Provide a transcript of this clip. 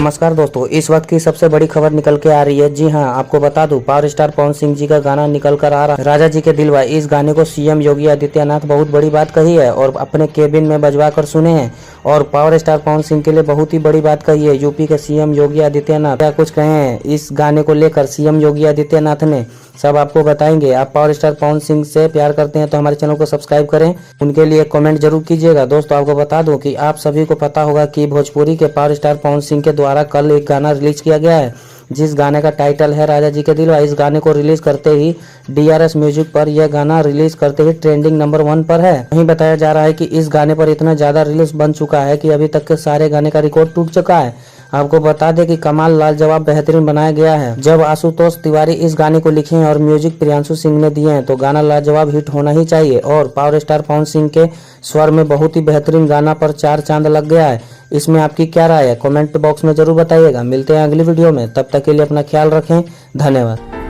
नमस्कार दोस्तों, इस वक्त की सबसे बड़ी खबर निकल के आ रही है। जी हां, आपको बता दूं, पावर स्टार पवन सिंह जी का गाना निकल कर आ रहा है, राजा जी के दिलवा। इस गाने को सीएम योगी आदित्यनाथ बहुत बड़ी बात कही है और अपने केबिन में बजवा कर सुने हैं। और पावर स्टार पवन सिंह के लिए बहुत ही बड़ी बात कही है यूपी के सीएम योगी आदित्यनाथ। क्या कुछ कहे हैं इस गाने को लेकर सीएम योगी आदित्यनाथ ने, सब आपको बताएंगे। आप पावर स्टार पवन सिंह से प्यार करते हैं तो हमारे चैनल को सब्सक्राइब करें, उनके लिए कमेंट जरूर कीजिएगा। दोस्तों, आपको बता दूं कि आप सभी को पता होगा कि भोजपुरी के पावर स्टार पवन सिंह के द्वारा कल एक गाना रिलीज किया गया है, जिस गाने का टाइटल है राजा जी के दिलवा। इस गाने को रिलीज करते ही DRS म्यूजिक पर यह गाना रिलीज करते ही ट्रेंडिंग नंबर 1 पर है। वहीं बताया जा रहा है कि इस गाने पर इतना ज्यादा रिलीज बन चुका है कि अभी तक के सारे गाने का रिकॉर्ड टूट चुका है। आपको बता दें कि कमाल लाजवाब बेहतरीन बनाया गया है। जब आशुतोष तिवारी इस गाने को लिखे हैं और म्यूजिक प्रियांशु सिंह ने दिए हैं तो गाना लाजवाब हिट होना ही चाहिए। और पावर स्टार पवन सिंह के स्वर में बहुत ही बेहतरीन गाना पर 4 चांद लग गया है। इसमें आपकी क्या राय है, कमेंट बॉक्स में जरूर बताइएगा। मिलते हैं अगली वीडियो में, तब तक के लिए अपना ख्याल रखें। धन्यवाद।